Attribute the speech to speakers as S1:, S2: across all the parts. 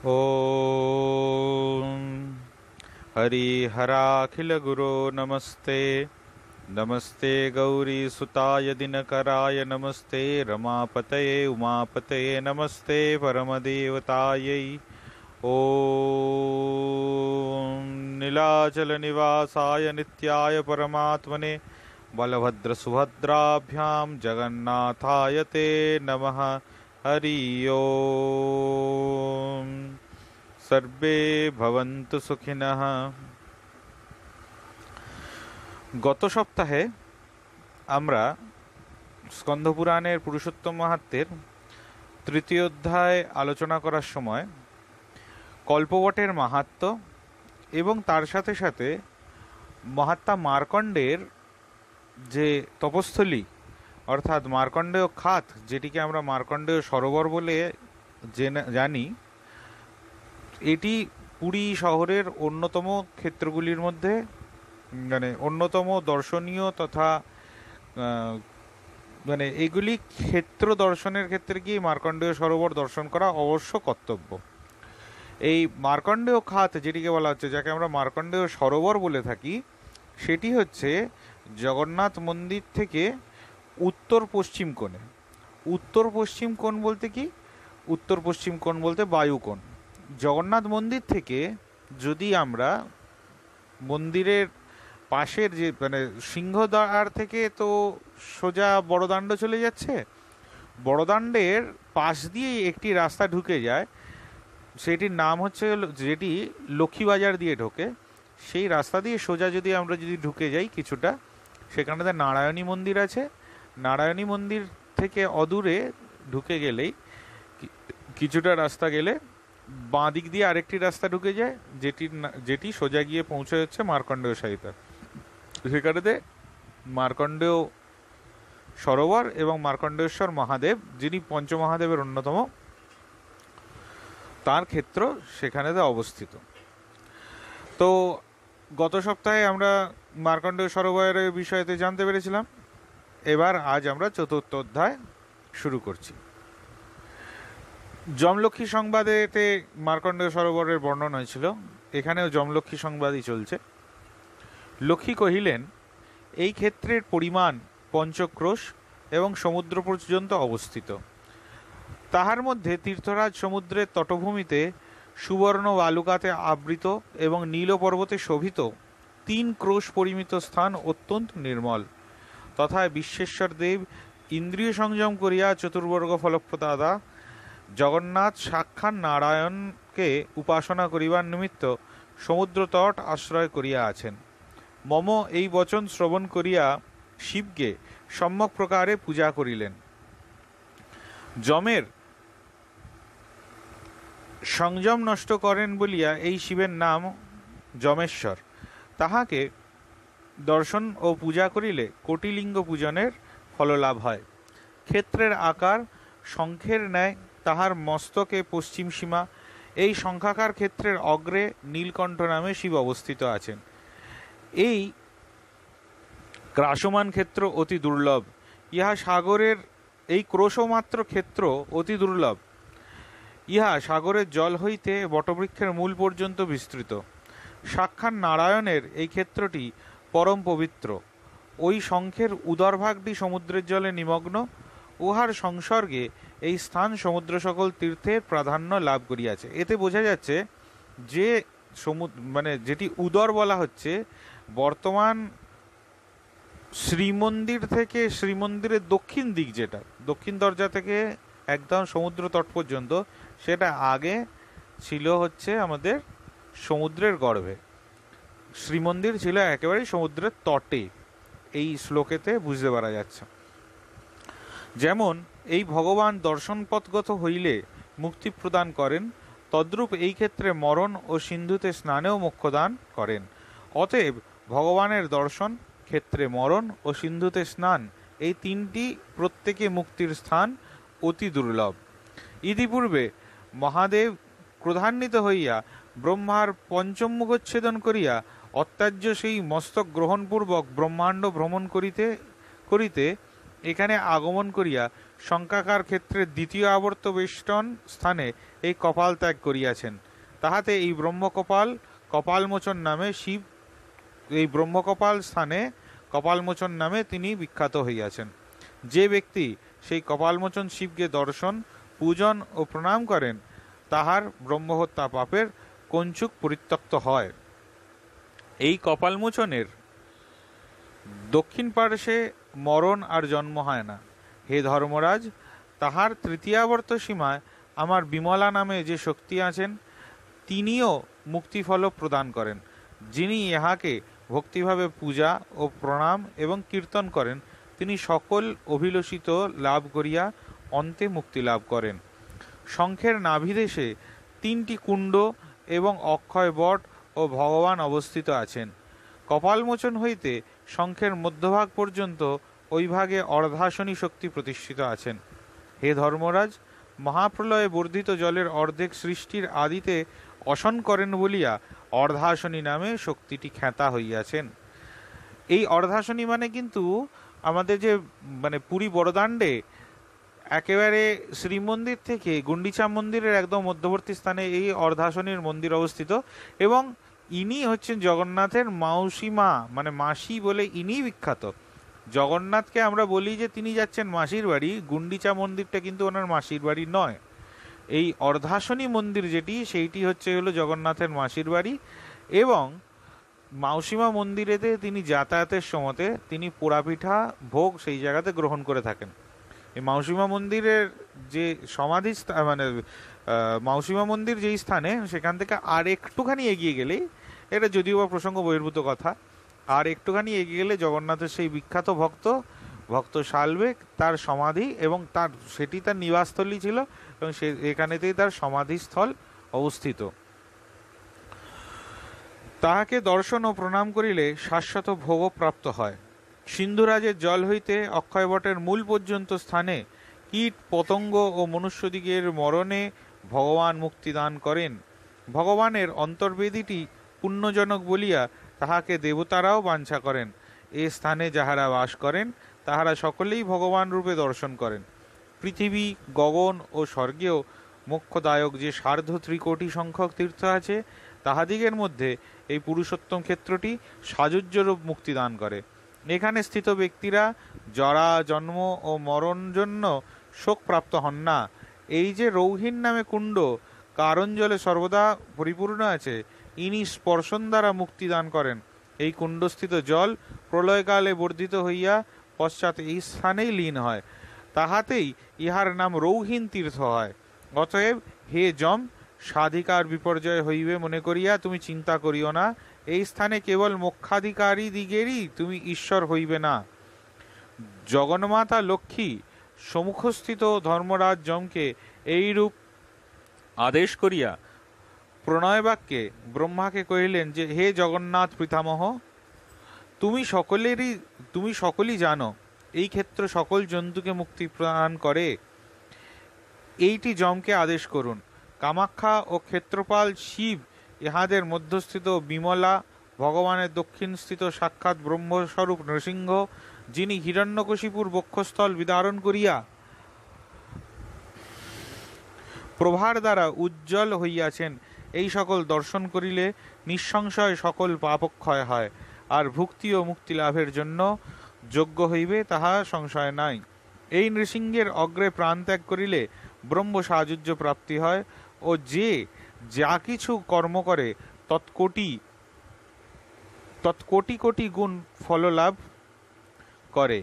S1: ॐ हरिहराखिल गुरो नमस्ते। नमस्ते गौरीसुताय दिनकराय नमस्ते रमापतये उमापतये नमस्ते परमदेवतायै। ॐ नीलाचलनिवासाय नित्याय परमात्मने बलभद्रसुभद्राभ्यां जगन्नाथाय ते नमः। हरि ओम। सर्वे भवन्तु सुखिनः। গত সপ্তাহে আমরা স্কন্ধপুরাণের পুরুষোত্তম মাহাত্ম্যের তৃতীয় অধ্যায় আলোচনা করার সময় কল্পবটের মাহাত্ম্য এবং তার সাথে সাথে মহাত্মা মার্কণ্ডের যে তপস্থলী অর্থাৎ মার্কণ্ডেয় খাত, যেটিকে আমরা মার্কণ্ডেয় সরোবর বলে জানি, এটি পুরী শহরের অন্যতম ক্ষেত্রগুলির মধ্যে অন্যতম দর্শনীয় তথা এগুলি ক্ষেত্র দর্শনের ক্ষেত্রে গিয়ে মার্কণ্ডেয় সরোবর দর্শন করা অবশ্য কর্তব্য। এই মার্কণ্ডেয় খাত যেটিকে বলা হচ্ছে, যাকে আমরা মার্কণ্ডেয় সরোবর বলে থাকি, সেটি হচ্ছে জগন্নাথ মন্দির থেকে উত্তর পশ্চিম কোণে। উত্তর পশ্চিম কোণ বলতে কি? উত্তর পশ্চিম কোণ বলতে বায়ুকোণ। জগন্নাথ মন্দির থেকে যদি আমরা মন্দিরের পাশের যে সিংহদ্বার থেকে তো সোজা বড়দাণ্ড চলে যাচ্ছে, বড়দাণ্ডের পাশ দিয়ে একটি রাস্তা ঢুকে যায়, সেটির নাম হচ্ছে, যেটি লক্ষ্মীবাজার দিয়ে ঢোকে, সেই রাস্তা দিয়ে সোজা আমরা যদি ঢুকে যাই কিছুটা, সেখানে নারায়ণী মন্দির আছে। নারায়ণী মন্দির থেকে অদূরে ঢুকে গেলেই কিছুটা রাস্তা গেলে বাঁ দিক দিয়ে আরেকটি রাস্তা ঢুকে যায়, যেটি সোজা গিয়ে পৌঁছে যাচ্ছে মার্কণ্ডেয় সাহিত্যে। সেখানেতে মার্কণ্ডেয় সরোবর এবং মার্কণ্ডেশ্বর মহাদেব, যিনি পঞ্চমহাদেবের অন্যতম, তার ক্ষেত্র সেখানেতে অবস্থিত। তো গত সপ্তাহে আমরা মার্কণ্ডেয় সরোবরের বিষয়তে জানতে পেরেছিলাম। এবার আজ আমরা চতুর্থ অধ্যায় শুরু করছি। যমলক্ষ্মী সংবাদেতে মার্কণ্ডেয় সরোবরের বর্ণনা হয়েছিল, এখানেও যমলক্ষ্মী সংবাদই চলছে। লক্ষ্মী কহিলেন, এই ক্ষেত্রের পরিমাণ পঞ্চক্রোশ এবং সমুদ্র পর্যন্ত অবস্থিত। তাহার মধ্যে তীর্থরাজ সমুদ্রের তটভূমিতে সুবর্ণ বালুকাতে আবৃত এবং নীল পর্বতে শোভিত 3 ক্রোশ পরিমিত স্থান অত্যন্ত নির্মল। তথা বিশ্বেশ্বর দেব ইন্দ্রিয় সংযম করিয়া চতুর্বর্গ ফলপ্রদাতা জগন্নাথ সাক্ষাৎ নারায়ণকে উপাসনা করিবার নিমিত্ত সমুদ্র তট আশ্রয় করিয়া আছেন। মম এই বচন শ্রবণ করিয়া শিবকে সম্যক প্রকারে পূজা করিলেন। যমের সংযম নষ্ট করেন বলিয়া এই শিবের নাম যমেশ্বর। তাহাকে দর্শন ও পূজা করিলে কোটিলিঙ্গ পূজনের ফললাভ হয়। ক্ষেত্রের আকার শঙ্খের ন্যায়, তাহার মস্তকে পশ্চিম সীমা। এই শঙ্খাকার ক্ষেত্রের অগ্রে নীলকণ্ঠ নামে শিব অবস্থিত আছেন। এই ক্রাসমান ক্ষেত্র অতি দুর্লভ। ইহা সাগরের এই ক্রোশমাত্র ক্ষেত্র অতি দুর্লভ। ইহা সাগরের জল হইতে বটবৃক্ষের মূল পর্যন্ত বিস্তৃত। সাক্ষাৎ নারায়ণের এই ক্ষেত্রটি পরম পবিত্র। ওই শঙ্খের উদরভাগটি সমুদ্রের জলে নিমগ্ন। উহার সংসর্গে এই স্থান সমুদ্র সকল তীর্থের প্রাধান্য লাভ করিয়াছে। এতে বোঝা যাচ্ছে যে যেটি উদর বলা হচ্ছে, বর্তমান শ্রীমন্দির থেকে শ্রীমন্দিরের দক্ষিণ দিক, যেটা দক্ষিণ দরজা থেকে একদম সমুদ্র তট পর্যন্ত, সেটা আগে ছিল হচ্ছে আমাদের সমুদ্রের গর্ভে। শ্রীমন্দির ছিল একেবারে সমুদ্রের তটে। এই শ্লোকেতে বুঝতে পারা যাচ্ছে। যেমন এই ভগবান দর্শনপথগত হইলে মুক্তি প্রদান করেন, তদ্রূপ এই ক্ষেত্রে মরণ ও সিন্ধুতে স্নানেও মোক্ষদান করেন। অতএব ভগবানের দর্শন, ক্ষেত্রে মরণ ও সিন্ধুতে স্নান, এই তিনটি প্রত্যেকে মুক্তির স্থান, অতি দুর্লভ। ইতিপূর্বে মহাদেব ক্রোধান্বিত হইয়া ব্রহ্মার পঞ্চম মুখচ্ছেদন করিয়া অত্যাজ্য সেই মস্তক গ্রহণপূর্বক ব্রহ্মাণ্ড ভ্রমণ করিতে করিতে এখানে আগমন করিয়া শঙ্কাকার ক্ষেত্রে দ্বিতীয় আবর্ত বেষ্টন স্থানে এই কপাল ত্যাগ করিয়াছেন। তাহাতে এই ব্রহ্মকপাল কপালমোচন নামে শিব, এই ব্রহ্মকপাল স্থানে কপালমোচন নামে তিনি বিখ্যাত হইয়াছেন। যে ব্যক্তি সেই কপালমোচন শিবকে দর্শন, পূজন ও প্রণাম করেন, তাহার ব্রহ্মহত্যা পাপের কঞ্চুক পরিত্যক্ত হয়। এই কপালমোচনের দক্ষিণ পার্শ্বে মরণ আর জন্ম হয় না। হে ধর্মরাজ, তাহার তৃতীয়াবর্ত সীমায় আমার বিমলা নামে যে শক্তি আছেন, তিনিও মুক্তিফল প্রদান করেন। যিনি ইহাকে ভক্তিভাবে পূজা ও প্রণাম এবং কীর্তন করেন, তিনি সকল অভিলষিত লাভ করিয়া অন্তে মুক্তি লাভ করেন। শঙ্খের নাভিদেশে 3টি কুণ্ড এবং অক্ষয় বট ও ভগবান অবস্থিত আছেন। কপালমোচন হইতে শঙ্খের মধ্যভাগ পর্যন্ত ওই ভাগে অর্ধাসনী শক্তি প্রতিষ্ঠিত আছেন। হে ধর্মরাজ, মহাপ্রলয়ে বর্ধিত জলের অর্ধেক সৃষ্টির আদিতে অসন করেন বলিয়া অর্ধাসনী নামে শক্তিটি খ্যাতা হইয়াছেন। এই অর্ধাসনী মানে কিন্তু আমাদের যে পুরী বড়দাণ্ডে একেবারে শ্রীমন্দির থেকে গুন্ডিচা মন্দিরের একদম মধ্যবর্তী স্থানে এই অর্ধাসনীর মন্দির অবস্থিত, এবং ইনি হচ্ছেন জগন্নাথের মাউসী মা, মাসি বলে ইনি বিখ্যাত। জগন্নাথকে আমরা বলি যে তিনি যাচ্ছেন মাসির বাড়ি, গুন্ডিচা মন্দিরটা কিন্তু ওনার মাসির বাড়ি নয়। এই অর্ধাসনী মন্দির যেটি, সেইটি হলো জগন্নাথের মাসির বাড়ি। এবং মাউসীমা মন্দিরেতে তিনি যাতায়াতের সময়তে তিনি পোড়াপিঠা ভোগ সেই জায়গাতে গ্রহণ করে থাকেন। এই মাউসীমা মন্দিরের যে সমাধি মাউসীমা মন্দির যেই স্থানে, সেখান থেকে আর একটুখানি এগিয়ে গেলেই, এটা যদিও বা প্রসঙ্গ বহির্ভূত কথা, আর একটুখানি এগিয়ে গেলে জগন্নাথের সেই বিখ্যাত ভক্ত শালবেগ তার সমাধি, এবং সেটি তার নিবাসস্থলী ছিল, এবং এখানেতেই তার সমাধিস্থল অবস্থিত। তাহাকে দর্শন ও প্রণাম করিলে শাশ্বত ভোগ প্রাপ্ত হয়। সিন্ধুরাজের জল হইতে অক্ষয়বটের মূল পর্যন্ত স্থানে কীট পতঙ্গ ও মনুষ্যদিগের মরণে ভগবান মুক্তি দান করেন। ভগবানের অন্তর্বেদীটি পুণ্যজনক বলিয়া তাহাকে দেবতারাও বাঞ্ছা করেন। এ স্থানে যাহারা বাস করেন, তাহারা সকলেই ভগবান রূপে দর্শন করেন। পৃথিবী, গগন ও স্বর্গেও মোক্ষদায়ক যে 3.25 সংখ্যক তীর্থ আছে, তাহাদিগের মধ্যে এই পুরুষোত্তম ক্ষেত্রটি সাযুজ্যরূপ মুক্তি দান করে। এখানে স্থিত ব্যক্তিরা জরা, জন্ম ও মরণ জন্য শোকপ্রাপ্ত হন না। এই যে রৌহিন নামে কুণ্ড কারণ জলে সর্বদা পরিপূর্ণ আছে, ইনি স্পর্শন দ্বারা মুক্তি দান করেন। এই কুণ্ডস্থিত জল প্রলয়কালে বর্ধিত হইয়া পশ্চাৎ এই স্থানেই লীন হয়, তাহাতেই ইহার নাম রৌহিন তীর্থ হয়। অতএব হে যম, সাধিকার বিপর্যয় হইবে মনে করিয়া তুমি চিন্তা করিও না। এই স্থানে কেবল মোক্ষাধিকারী দিগেরই তুমি ঈশ্বর হইবে না। জগন্মাতা লক্ষ্মী সম্মুখস্থিত ধর্মরাজ যমকে এইরূপ আদেশ করিয়া প্রণয় বাক্যে ব্রহ্মাকে কহিলেন যে, হে জগন্নাথ পিতামহ, তুমি সকলেই জানো এই ক্ষেত্র সকল জন্তুকে মুক্তি প্রদান করে। এইটি যমকে আদেশ করুন। কামাখ্যা ও ক্ষেত্রপাল শিব ইহাদের মধ্যস্থিত বিমলা ভগবানের দক্ষিণস্থিত সাক্ষাৎ ব্রহ্মস্বরূপ নৃসিংহ, যিনি হিরণ্যকশিপুর বক্ষস্থল বিদারণ করিয়া প্রভার দ্বারা উজ্জ্বল হইয়াছেন, এই সকল দর্শন করিলে নিঃসংশয় সকল পাপক্ষয় হয়, আর ভুক্তি ও মুক্তি লাভের জন্য যোগ্য হইবে, তাহা সংশয় নাই। এই নৃসিংহের অগ্রে প্রাণ ত্যাগ করিলে ব্রহ্ম সাযুজ্য প্রাপ্তি হয়, ও যে যা কিছু কর্ম করে তৎকোটি কোটি গুণ ফল লাভ করে।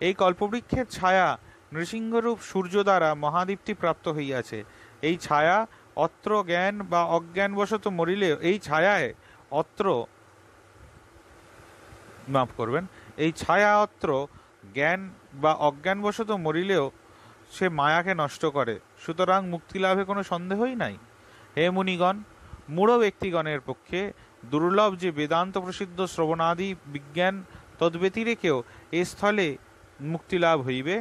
S1: এই কল্পবৃক্ষের ছায়া নৃসিংহরূপ সূর্য দ্বারা মহাদীপ্তি প্রাপ্ত হইয়াছে। এই ছায়া অত্র জ্ঞান বা অজ্ঞানবশত মরিলে, এই ছায়ায় অত্র মাফ করবেন, এই ছায়া অত্র জ্ঞান বা অজ্ঞানবশত মরিলেও সে মায়াকে নষ্ট করে, সুতরাং মুক্তি লাভে কোনো সন্দেহই নাই। হে মুনিগণ, মূঢ় ব্যক্তিগণের পক্ষে দুর্লভ যে বেদান্ত প্রসিদ্ধ শ্রবণাদি বিজ্ঞান তদ্ব্যতিরেকেও এ স্থলে মুক্তি লাভ হইবে।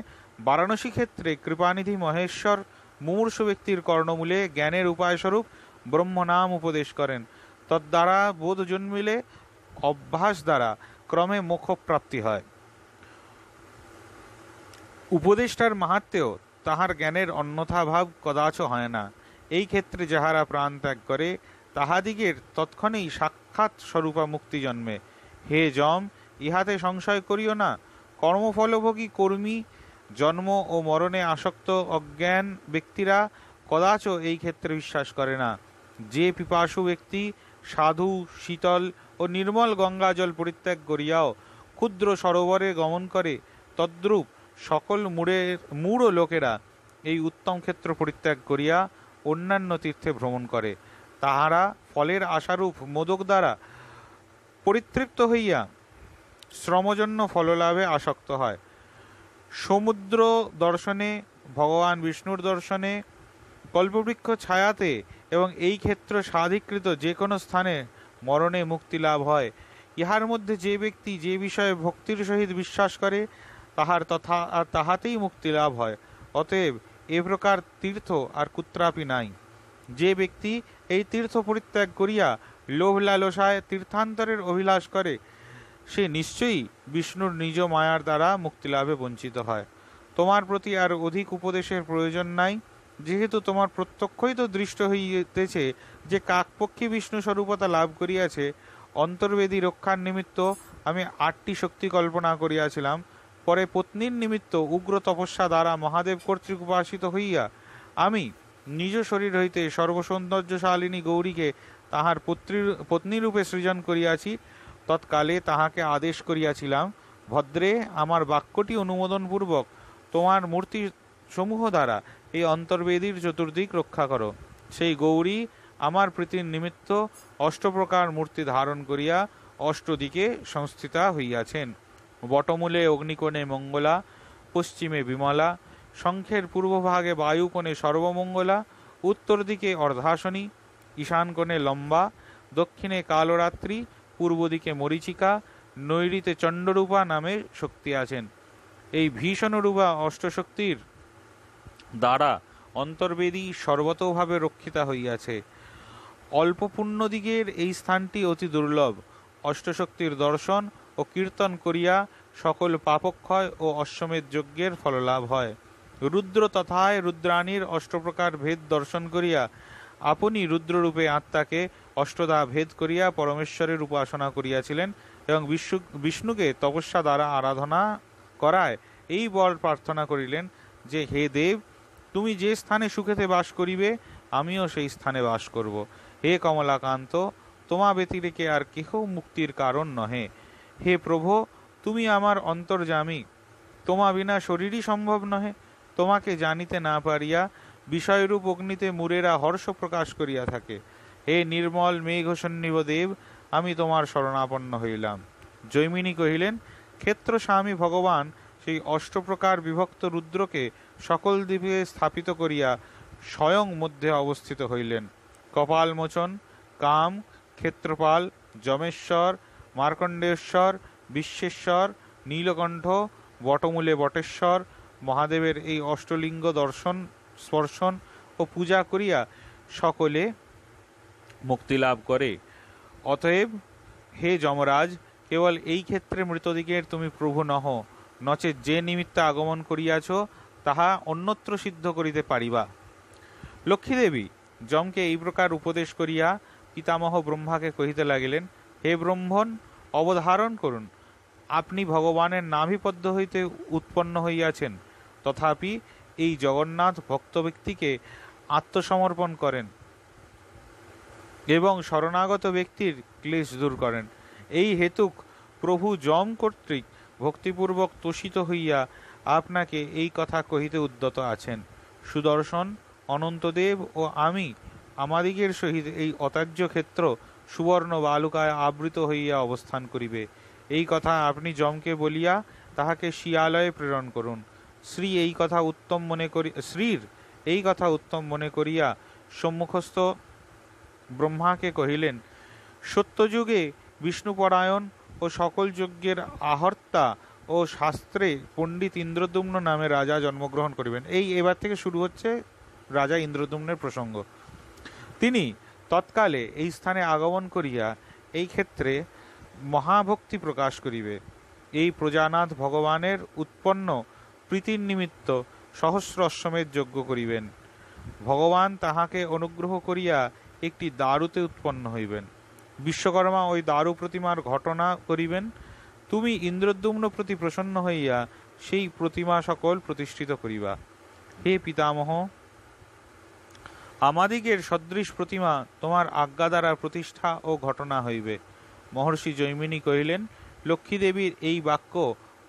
S1: বারাণসী ক্ষেত্রে কৃপানিধি মহেশ্বর মুমূর্ষু ব্যক্তির কর্ণমূলে জ্ঞানের উপায়স্বরূপ ব্রহ্মনাম উপদেশ করেন। তদ্বারা বোধ জন্মিলে অভ্যাস দ্বারা ক্রমে মোক্ষ প্রাপ্তি হয়। উপদেষ্টার মাহাত্ম্যেও তাহার জ্ঞানের অন্যথা ভাব কদাচ হয় না। এই ক্ষেত্রে যাহারা প্রাণ ত্যাগ করে তাহাদিগের তৎক্ষণেই সাক্ষাৎ স্বরূপা মুক্তি জন্মে। হে যম, ইহাতে সংশয় করিও না। কর্মফলভোগী কর্মী, জন্ম ও মরণে আসক্ত অজ্ঞান ব্যক্তিরা কদাচ এই ক্ষেত্রে বিশ্বাস করে না। যে পিপাসু ব্যক্তি সাধু, শীতল ও নির্মল গঙ্গা জল পরিত্যাগ করিয়াও ক্ষুদ্র সরোবরে গমন করে, তদ্রূপ সকল মূঢ় লোকেরা এই উত্তম ক্ষেত্র পরিত্যাগ করিয়া অন্যান্য তীর্থে ভ্রমণ করে। তাহারা ফলের আশারূপ মোদক দ্বারা পরিতৃপ্ত হইয়া শ্রমজন্য ফললাভে আসক্ত হয়। সমুদ্র দর্শনে, ভগবান বিষ্ণুর দর্শনে, কল্পবৃক্ষ ছায়াতে এবং এই ক্ষেত্র সাধিকৃত যে কোনো স্থানে মরণে মুক্তি লাভ হয়। ইহার মধ্যে যে ব্যক্তি যে বিষয়ে ভক্তির সহিত বিশ্বাস করে তাহাতেই মুক্তি লাভ হয়। অতএব এ প্রকার তীর্থ আর কুত্রাপি নাই। যে ব্যক্তি এই তীর্থ পরিত্যাগ করিয়া লোভ লালসায় তীর্থান্তরের অভিলাষ করে, সে নিশ্চয়ই বিষ্ণুর নিজ মায়ার দ্বারা মুক্তিলাভে বঞ্চিত হয়। তোমার প্রতি আর অধিক উপদেশের প্রয়োজন নাই, যেহেতু তোমার প্রত্যক্ষই তো দৃষ্ট হইতেছে যে কাকপক্ষী বিষ্ণু স্বরূপতা লাভ করিয়াছে। অন্তর্বেদী রক্ষার নিমিত্ত আমি 8টি শক্তি কল্পনা করিয়াছিলাম। পরে পত্নীর নিমিত্ত উগ্র তপস্যা দ্বারা মহাদেব কর্তৃক উপাসিত হইয়া আমি নিজ শরীর হইতে সর্বসৌন্দর্যশালিনী গৌরীকে তাহার পত্নীরূপে সৃজন করিয়াছি। তৎকালে তাহাকে আদেশ করিয়াছিলাম, ভদ্রে, আমার বাক্যটি অনুমোদনপূর্বক তোমার মূর্তি সমূহ দ্বারা এই অন্তর্বেদীর চতুর্দিক রক্ষা করো। সেই গৌরী আমার প্রীতির নিমিত্ত অষ্টপ্রকার মূর্তি ধারণ করিয়া অষ্টদিকে সংস্থিতা হইয়াছেন। বটমূলে অগ্নিকোণে মঙ্গলা, পশ্চিমে বিমলা, শঙ্খের পূর্বভাগে বায়ুকোণে সর্বমঙ্গলা, উত্তর দিকে অর্ধাসনী, ঈশান কোণে লম্বা, দক্ষিণে কালরাত্রি, পূর্ব দিকে মরীচিকা, নৈঋতে চণ্ডরূপা নামে শক্তি আছেন। এই ভীষণরূপা অষ্টশক্তির দ্বারা অন্তর্বেদী সর্বতোভাবে রক্ষিতা হইয়াছে। অল্প পুণ্যদিগের এই স্থানটি অতি দুর্লভ। অষ্টশক্তির দর্শন ও কীর্তন করিয়া সকল পাপক্ষয় ও অশ্বমেধ যজ্ঞের ফললাভ হয়। রুদ্র তথায় রুদ্রাণীর অষ্টপ্রকার ভেদ দর্শন করিয়া আপনি রুদ্ররূপে আত্মাকে অষ্টদা ভেদ করিয়া পরমেশ্বরের উপাসনা করিয়াছিলেন এবং বিষ্ণুকে তপস্যা দ্বারা আরাধনা করায় এই বর প্রার্থনা করিলেন যে, হে দেব, তুমি যে স্থানে সুখেতে বাস করিবে আমিও সেই স্থানে বাস করব। হে কমলাকান্ত, তোমা ব্যতিরেকে আর কেহ মুক্তির কারণ নহে। হে প্রভো, তুমি আমার অন্তর্যামী, তোমা বিনা শরীরই সম্ভব নহে। তোমাকে জানিতে না পারিয়া বিষয়রূপ অগ্নিতে মূরেরা হর্ষ প্রকাশ করিয়া থাকে। হে নির্মল মেঘসন্নিভ দেব, আমি তোমার শরণাপন্ন হইলাম। জৈমিনী কহিলেন, ক্ষেত্রস্বামী ভগবান সেই অষ্টপ্রকার বিভক্ত রুদ্রকে সকল দ্বীপে স্থাপিত করিয়া স্বয়ং মধ্যে অবস্থিত হইলেন। কপালমোচন, কাম, ক্ষেত্রপাল, যমেশ্বর, মার্কণ্ডেশ্বর, বিশ্বেশ্বর, নীলকণ্ঠ, বটমূলে বটেশ্বর মহাদেবের এই অষ্টলিঙ্গ দর্শন, স্পর্শন ও পূজা করিয়া সকলে মুক্তিলাভ করে। অতএব হে যমরাজ, কেবল এই ক্ষেত্রে মৃতদিগের তুমি প্রভু নহ, নচেৎ যে নিমিত্ত আগমন করিয়াছ তাহা অন্যত্র সিদ্ধ করিতে পারিবা। লক্ষ্মীদেবী যমকে এই প্রকার উপদেশ করিয়া পিতামহ ব্রহ্মাকে কহিতে লাগিলেন, হে ব্রহ্মণ, অবধারণ করুন, আপনি ভগবানের নাভিপদ্ম হইতে উৎপন্ন হইয়াছেন। তথাপি এই জগন্নাথ ভক্ত ব্যক্তিকে আত্মসমর্পণ করেন এবং শরণাগত ব্যক্তির ক্লেশ দূর করেন। এই হেতুক প্রভু যম কর্তৃক ভক্তিপূর্বক তোষিত হইয়া আপনাকে এই কথা কহিতে উদ্যত আছেন। সুদর্শন, অনন্তদেব ও আমি আমাদিগের সহিত এই অত্যাজ্য ক্ষেত্র সুবর্ণ বালুকায় আবৃত হইয়া অবস্থান করিবে। এই কথা আপনি যমকে বলিয়া তাহাকে শিয়ালয়ে প্রেরণ করুন। শ্রীর এই কথা উত্তম মনে করিয়া সম্মুখস্থ ব্রহ্মাকে কহিলেন, সত্যযুগে বিষ্ণুপরায়ণ ও সকল যজ্ঞের আহর্তা ও শাস্ত্রে পণ্ডিত ইন্দ্রদ্যুম্ন নামে রাজা জন্মগ্রহণ করিবেন। এবার থেকে শুরু হচ্ছে রাজা ইন্দ্রদ্যুম্নের প্রসঙ্গ। তিনি তৎকালে এই স্থানে আগমন করিয়া এই ক্ষেত্রে মহাভক্তি প্রকাশ করিবে। এই প্রজানাথ ভগবানের উৎপন্ন প্রীতির নিমিত্ত সহস্র অশ্বমেধ যজ্ঞ করিবেন। ভগবান তাহাকে অনুগ্রহ করিয়া একটি দারুতে উৎপন্ন হইবেন। বিশ্বকর্মা ওই দারু প্রতিমার ঘটনা করিবেন। তুমি ইন্দ্রদ্যুম্ন প্রতি প্রসন্ন হইয়া সেই প্রতিমা সকল প্রতিষ্ঠিত করিবা। হে পিতামহ, আমাদিগের সদৃশ প্রতিমা তোমার আজ্ঞা দ্বারা প্রতিষ্ঠা ও ঘটনা হইবে। মহর্ষি জৈমিনী কহিলেন, লক্ষ্মীদেবীর এই বাক্য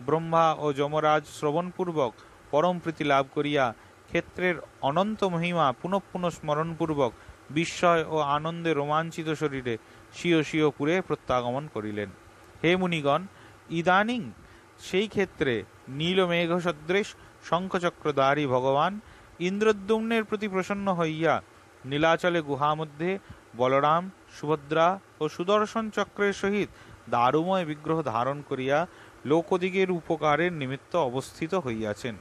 S1: ব্রহ্মা ও যমরাজ শ্রবণপূর্বক পরম প্রীতি লাভ করিয়া ক্ষেত্রের অনন্ত মহিমা পুনঃ পুনঃ স্মরণপূর্বক বিস্ময় ও আনন্দে রোমাঞ্চিত শরীরে স্বীয় স্বীয় পুরে প্রত্যাগমন করিলেন। হে মুনিগণ, ইদানিং সেই ক্ষেত্রে নীলমেঘ সদৃশ শঙ্খচক্রধারী ভগবান ইন্দ্রদ্যুম্নের প্রতি প্রসন্ন হইয়া নীলাচলে গুহা মধ্যে বলরাম, সুভদ্রা ও সুদর্শন চক্রের সহিত দারুময় বিগ্রহ ধারণ করিয়া লোকদিগের উপকারের নিমিত্ত অবস্থিত হইয়াছেন।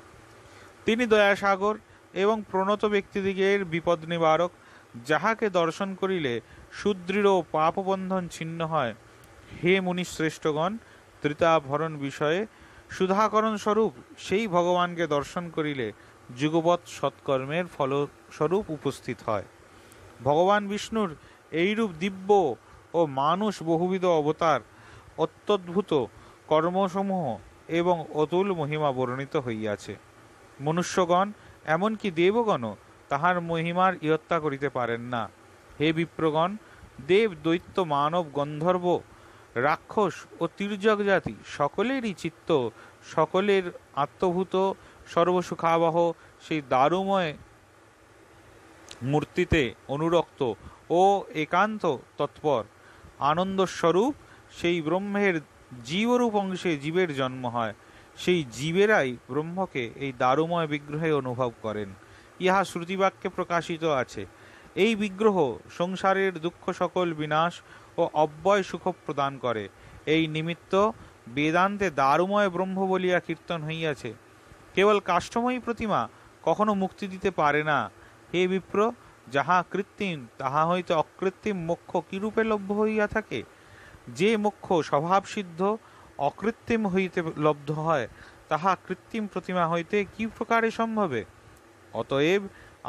S1: তিনি দয়াসাগর এবং প্রণত ব্যক্তিদিগের বিপদ নিবারক, যাহাকে দর্শন করিলে সুদৃঢ় পাপবন্ধন ছিন্ন হয়। হে মুনিশ্রেষ্ঠগণ, ত্রিতাভরণ বিষয়ে সুধাকরণ স্বরূপ সেই ভগবানকে দর্শন করিলে যুগপৎ সৎকর্মের ফলস্বরূপ উপস্থিত হয়। ভগবান বিষ্ণুর এইরূপ দিব্য ও মানুষ বহুবিধ অবতার, অত্যদ্ভুত কর্মসমূহ এবং অতুল মহিমা বর্ণিত হইয়াছে। মনুষ্যগণ এমনকি দেবগণও তাহার মহিমার ইয়ত্তা করিতে পারেন না। হে বিপ্রগণ, দেব, দৈত্য, মানব, গন্ধর্ব, রাক্ষস ও তির্যক জাতি সকলেরই চিত্ত, সকলের আত্মভূত সর্বসুখাবহ সেই দারুময় মূর্তিতে অনুরক্ত ও একান্ত তৎপর। আনন্দস্বরূপ সেই ব্রহ্মের জীবরূপ অংশে জীবের জন্ম হয়। সেই জীবেরাই ব্রহ্মকে এই দারুময় বিগ্রহে অনুভব করেন। ইহা শ্রুতিবাক্যে প্রকাশিত আছে। এই বিগ্রহ সংসারের দুঃখ সকল বিনাশ ও অব্যয় সুখ প্রদান করে। এই নিমিত্ত বেদান্তে দারুময় ব্রহ্ম বলিয়া কীর্তন হইয়াছে। কেবল কাষ্ঠময়ী প্রতিমা কখনো মুক্তি দিতে পারে না। হে বিপ্র, যাহা কৃত্রিম তাহা হইতে অকৃত্রিম মোক্ষ কিরূপে লভ্য হইয়া থাকে? যে মোক্ষ স্বভাবসিদ্ধ অকৃত্রিম হইতে লব্ধ হয়, তাহা কৃত্রিম প্রতিমা হইতে কি প্রকারে সম্ভবে? অতএব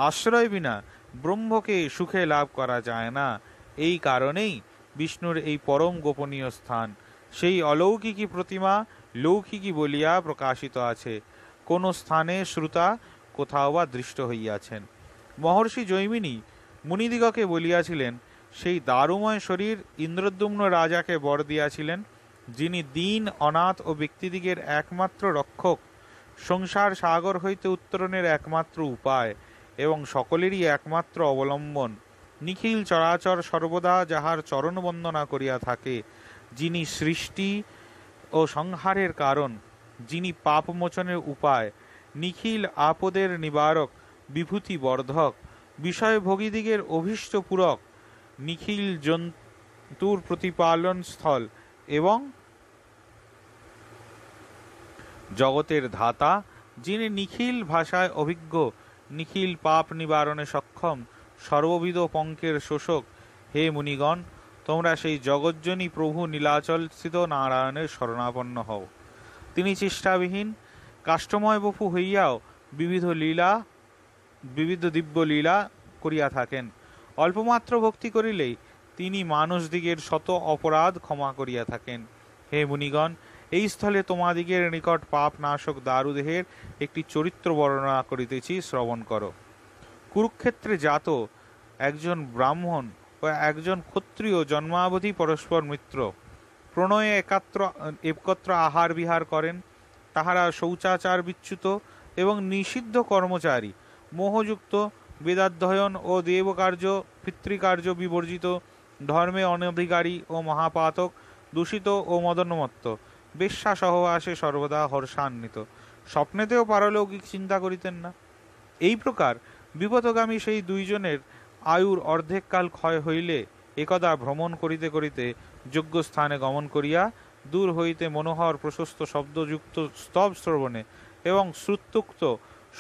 S1: আশ্রয় বিনা ব্রহ্মকে সুখে লাভ করা যায় না। এই কারণেই বিষ্ণুর এই পরম গোপনীয় স্থান সেই অলৌকিকী প্রতিমা লৌকিকী বলিয়া প্রকাশিত আছে। কোন স্থানে শ্রুতা, কোথাও বা দৃষ্ট হইয়াছেন। মহর্ষি জৈমিনী মুনিদিগকে বলিয়াছিলেন, সেই দারুময় শরীর ইন্দ্রদ্যুম্ন রাজাকে বর দিয়াছিলেন, যিনি দীন, অনাথ ও ব্যক্তিদিগের একমাত্র রক্ষক, সংসার সাগর হইতে উত্তরণের একমাত্র উপায় এবং সকলেরই একমাত্র অবলম্বন। নিখিল চরাচর সর্বদা যাহার চরণ বন্দনা করিয়া থাকে, যিনি সৃষ্টি ও সংহারের কারণ, যিনি পাপমোচনের উপায়, নিখিল আপদের নিবারক, বিভূতি বর্ধক, বিষয়ভোগীদিগের অভীষ্ট পূরক, নিখিল জন্তুর প্রতিপালন স্থল এবং জগতের ধাতা, যিনি নিখিল ভাষায় অভিজ্ঞ, নিখিল পাপ নিবারণে সক্ষম, সর্ববিধ পঙ্কের শোষক। হে মুনিগণ, তোমরা সেই জগজ্জনী প্রভু নীলাচলস্থিত নারায়ণের শরণাপন্ন হও। তিনি চেষ্টাবিহীন কাষ্ঠময় বপু হইয়াও বিবিধ দিব্য লীলা করিয়া থাকেন। অল্পমাত্র ভক্তি করিলেই তিনি মানুষদিগের শত অপরাধ ক্ষমা করিয়া থাকেন। হে মুনিগণ, এই স্থলে তোমাদিগের নিকট পাপ নাশক দারুদেহের একটি চরিত্র বর্ণনা করিতেছি, শ্রবণ করো। কুরুক্ষেত্রে জাত একজন ব্রাহ্মণ ও একজন ক্ষত্রিয় জন্মাবধি পরস্পর মিত্র, প্রণয়ে একত্র আহার বিহার করেন। তাহারা শৌচাচার বিচ্যুত এবং নিষিদ্ধ কর্মচারী, মোহযুক্ত, বেদাধ্যয়ন ও দেবকার্য পিতৃকার্য বিবর্জিত, ধর্মে অনধিকারী ও মহাপাতক, দূষিত ও মদনমত্ত, বেশ্যা সহবাসে সর্বদা হর্ষান্বিত, স্বপ্নেতেও পারলৌকিক চিন্তা করিতেন না। এই প্রকার বিপদগামী সেই দুইজনের আয়ুর অর্ধেক কাল ক্ষয় হইলে একদা ভ্রমণ করিতে করিতে যোগ্য স্থানে গমন করিয়া দূর হইতে মনোহর প্রশস্ত শব্দযুক্ত স্তব শ্রবণে এবং শ্রুত্যুক্ত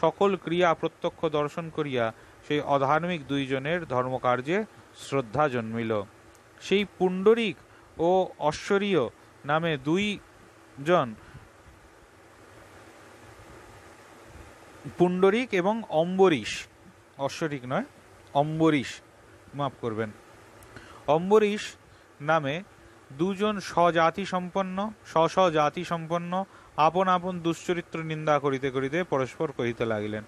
S1: সকল ক্রিয়া প্রত্যক্ষ দর্শন করিয়া সেই অধার্মিক দুইজনের ধর্মকার্যে শ্রদ্ধা জন্মিল। সেই পুণ্ডরিক ও ঐশ্বরীয় নামে দুইজন পুণ্ডরিক এবং অম্বরীশ, অশ্বরিক নয়, অম্বরীশ, মাফ করবেন, অম্বরীশ নামে দুজন স্বজাতি সম্পন্ন আপন আপন দুশ্চরিত্র নিন্দা করিতে করিতে পরস্পর কহিতে লাগিলেন,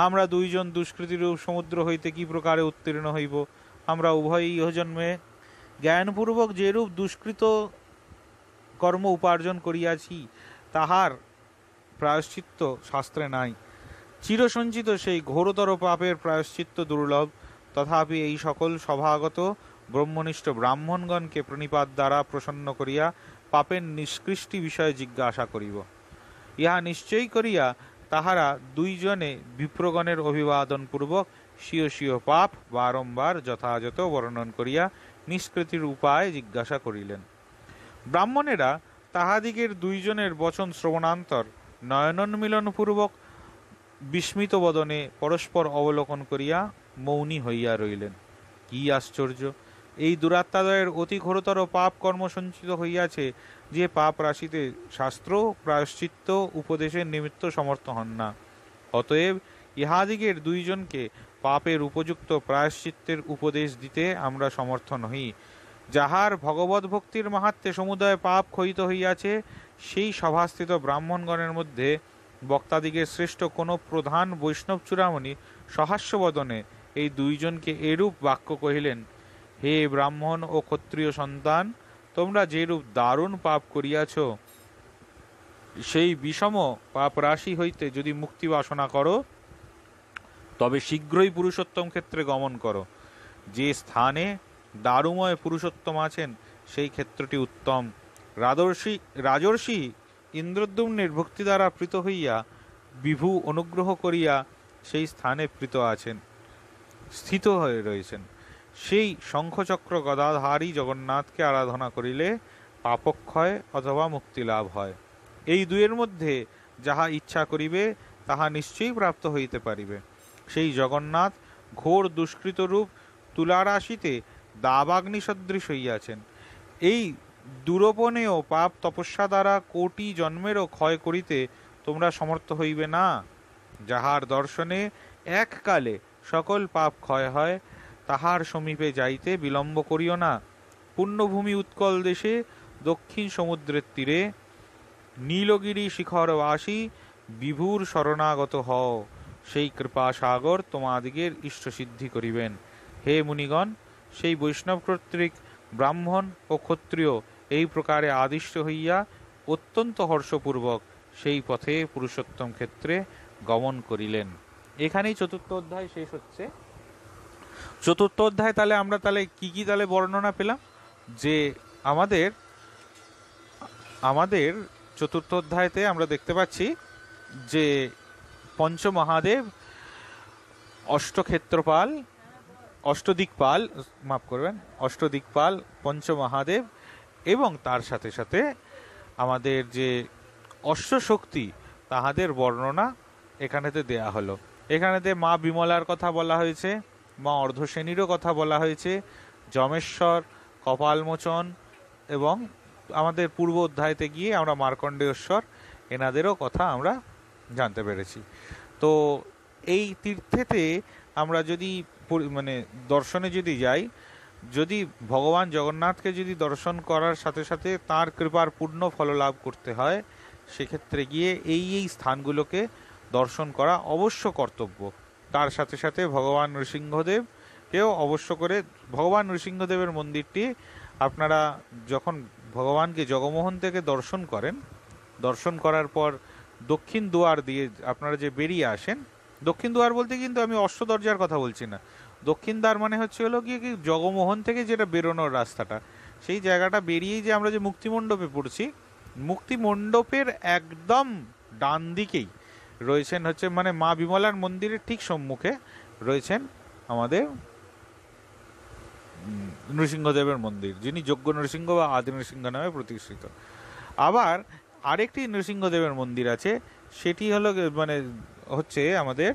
S1: আমরা দুইজন দুষ্কৃতিরূপ সমুদ্র হইতে কি প্রকারে উত্তীর্ণ হইব? আমরা উভয়ই ইহজন্মে জ্ঞানপূর্বক যেরূপ দুষ্কৃত কর্ম উপার্জন করিয়াছি তাহার প্রায়শ্চিত্ত শাস্ত্রে নাই। চিরসঞ্চিত সেই ঘোরতর পাপের প্রায়শ্চিত্ত দুর্লভ। তথাপি এই সকল সভাগত ব্রহ্মনিষ্ঠ ব্রাহ্মণগণকে প্রণিপাত দ্বারা প্রসন্ন করিয়া পাপের নিষ্কৃষ্টি বিষয়ে জিজ্ঞাসা করিব। ইহা নিশ্চয় করিয়া তাহারা দুইজনে বিপ্রগণের অভিবাদনপূর্বক স্বীয় স্বীয় পাপ বারম্বার যথাযথ বর্ণন করিয়া নিষ্কৃতির উপায় জিজ্ঞাসা করিলেন। ব্রাহ্মণেরা তাহাদিগের দুইজনের বচন শ্রবণান্তর নয়নোন্মিলনপূর্বক বিস্মিত বদনে পরস্পর অবলোকন করিয়া মৌনী হইয়া রইলেন। কি আশ্চর্য! এই দুরাত্মাদয়ের অতি ঘোরতর পাপ কর্ম সঞ্চিত হইয়াছে, যে পাপ রাশিতে শাস্ত্র প্রায়শ্চিত্ত উপদেশের নিমিত্ত সমর্থ হন না। অতএব ইহাদিগের দুইজনকে পাপের উপযুক্ত প্রায়শ্চিত্তের উপদেশ দিতে আমরা সমর্থ নহি। যাহার ভগবত ভক্তির মাহাত্ম্যে সমুদয় পাপ ক্ষয়িত হইয়াছে, সেই সভাস্থিত ব্রাহ্মণগণের মধ্যে বক্তাদিগের শ্রেষ্ঠ কোন প্রধান বৈষ্ণব চূড়ামণি সহাস্যবদনে এই দুইজনকে এরূপ বাক্য কহিলেন, হে ব্রাহ্মণ ও ক্ষত্রিয় সন্তান, তোমরা যেরূপ দারুণ পাপ করিয়াছ, সেই বিষম পাপ রাশি হইতে যদি মুক্তি বাসনা করো, তবে শীঘ্রই পুরুষোত্তম ক্ষেত্রে গমন করো। যে স্থানে দারুময় পুরুষোত্তম আছেন, সেই ক্ষেত্রটি উত্তম। রাজর্ষি ইন্দ্রদ্যুম্নের ভক্তি দ্বারা প্রীত হইয়া বিভু অনুগ্রহ করিয়া সেই স্থানে প্রীত আছেন, স্থিত হয়ে রয়েছেন। সেই শঙ্খচক্র গদাধারী জগন্নাথকে আরাধনা করিলে পাপক্ষয় অথবা মুক্তি লাভ হয়। এই দুয়ের মধ্যে যাহা ইচ্ছা করিবে তাহা নিশ্চয়ই প্রাপ্ত হইতে পারিবে। সেই জগন্নাথ ঘোর দুষ্কৃতরূপ তুলারাশিতে দাবাগ্নি সদৃশ হইয়াছেন। এই দুরোপণেও পাপ তপস্যা দ্বারা কোটি জন্মেরও ক্ষয় করিতে তোমরা সমর্থ হইবে না। যাহার দর্শনে এককালে সকল পাপ ক্ষয় হয়, তাহার সমীপে যাইতে বিলম্ব করিও না। পুণ্যভূমি উৎকল দেশে দক্ষিণ সমুদ্রের তীরে নীলগিরি শিখরবাসী বিভুর শরণাগত হও, সেই কৃপা সাগর তোমাদিগের ইষ্টসিদ্ধি করিবেন। হে মুনিগণ, সেই বৈষ্ণব কর্তৃক ব্রাহ্মণ ও ক্ষত্রিয় এই প্রকারে আদিষ্ট হইয়া অত্যন্ত হর্ষপূর্বক সেই পথে পুরুষোত্তম ক্ষেত্রে গমন করিলেন। এখানেই চতুর্থ অধ্যায় শেষ হচ্ছে। চতুর্থ অধ্যায় আমরা কি কি বর্ণনা পেলাম, যে আমাদের চতুর্থ অধ্যায়তে আমরা দেখতে পাচ্ছি যে পঞ্চমহাদেব, অষ্টদিকপাল পঞ্চমহাদেব এবং তার সাথে সাথে আমাদের যে অশ্বশক্তি তাহাদের বর্ণনা এখানেতে দেয়া হলো। এখানেতে মা বিমলার কথা বলা হয়েছে, মা অর্ধশ্রেণীরও কথা বলা হয়েছে, যমেশ্বর, কপালমোচন এবং আমাদের পূর্ব অধ্যায়তে গিয়ে আমরা মার্কণ্ডেয়শ্বর এনাদেরও কথা আমরা জানতে পেরেছি। তো এই তীর্থেতে আমরা যদি দর্শনে যদি যাই, যদি ভগবান জগন্নাথকে যদি দর্শন করার সাথে সাথে তার কৃপার পূর্ণ ফল লাভ করতে হয়, সেক্ষেত্রে গিয়ে এই স্থানগুলোকে দর্শন করা অবশ্য কর্তব্য। তার সাথে সাথে ভগবান নৃসিংহদেবকেও অবশ্য করে, ভগবান নৃসিংহদেবের মন্দিরটি আপনারা যখন ভগবানকে জগমোহন থেকে দর্শন করেন, দর্শন করার পর দক্ষিণ দুয়ার দিয়ে আপনারা যে বেরিয়ে আসেন, দক্ষিণ দুয়ার বলতে কিন্তু আমি অষ্টদরজার কথা বলছি না, দক্ষিণ দ্বার হলো কি জগমোহন থেকে যেটা বেরোনোর রাস্তাটা, সেই জায়গাটা বেরিয়েই যে আমরা যে মুক্তিমণ্ডপে পড়ছি, মুক্তিমণ্ডপের একদম ডান দিকেই রয়েছেন মা বিমলার মন্দিরের ঠিক সম্মুখে রয়েছেন আমাদের নৃসিংহদেবের মন্দির, যিনি যজ্ঞ নৃসিংহ বা আদি নৃসিংহ নামে প্রতিষ্ঠিত। আবার আরেকটি নৃসিংহদেবের মন্দির আছে, সেটি হলো হচ্ছে আমাদের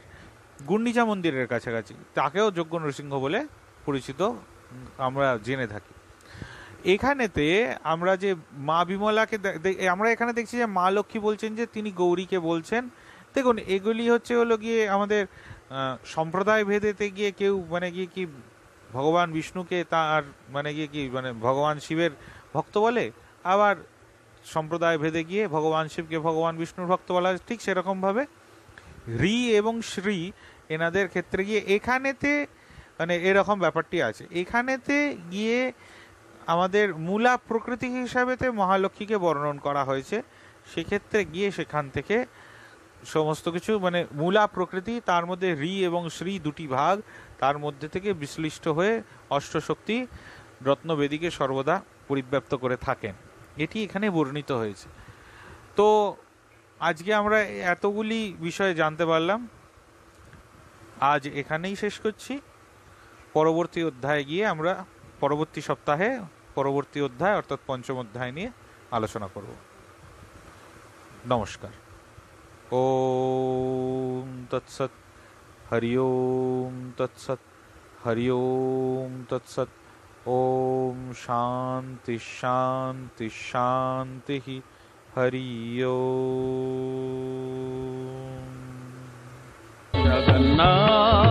S1: গুন্ডিচা মন্দিরের কাছাকাছি, তাকেও যজ্ঞ নৃসিংহ বলে পরিচিত আমরা জেনে থাকি। এখানেতে আমরা যে মা বিমলাকে আমরা এখানে দেখছি যে মা লক্ষ্মী বলছেন যে তিনি গৌরীকে বলছেন, তো দেখুন এগুলি হলো গিয়ে আমাদের সম্প্রদায় ভেদেতে গিয়ে কেউ মানে গিয়ে কি ভগবান বিষ্ণুকে তার মানে গিয়ে কি মানে ভগবান শিবের ভক্ত বলে, আবার সম্প্রদায় ভেদে গিয়ে ভগবান শিবকে ভগবান বিষ্ণুর ভক্ত বলা হয়। ঠিক সেরকমভাবে রি এবং শ্রী এনাদের ক্ষেত্রে গিয়ে এখানেতে মানে এরকম ব্যাপারটি আছে। এখানেতে গিয়ে আমাদের মূলা প্রকৃতি হিসাবেতে মহালক্ষ্মীকে বর্ণন করা হয়েছে। সেক্ষেত্রে গিয়ে সেখান থেকে সমস্ত কিছু মানে মূলা প্রকৃতি, তার মধ্যে রি এবং শ্রী দুটি ভাগ, তার মধ্যে থেকে বিশ্লিষ্ট হয়ে অষ্টশক্তি রত্নবেদীকে সর্বদা পরিব্যাপ্ত করে থাকেন, এটি এখানে বর্ণিত হয়েছে। তো আজকে আমরা এতগুলি বিষয় জানতে পারলাম, আজ এখানেই শেষ করছি। পরবর্তী অধ্যায়ে গিয়ে আমরা পরবর্তী সপ্তাহে পরবর্তী অধ্যায় অর্থাৎ পঞ্চম অধ্যায় নিয়ে আলোচনা করব। নমস্কার। ওম তৎসৎ। হরি ওম তৎসৎ। হরি ওম তৎসৎ। ওম শান্তি শান্তি শান্তি। হরি ওম।
S2: জগন্নাথ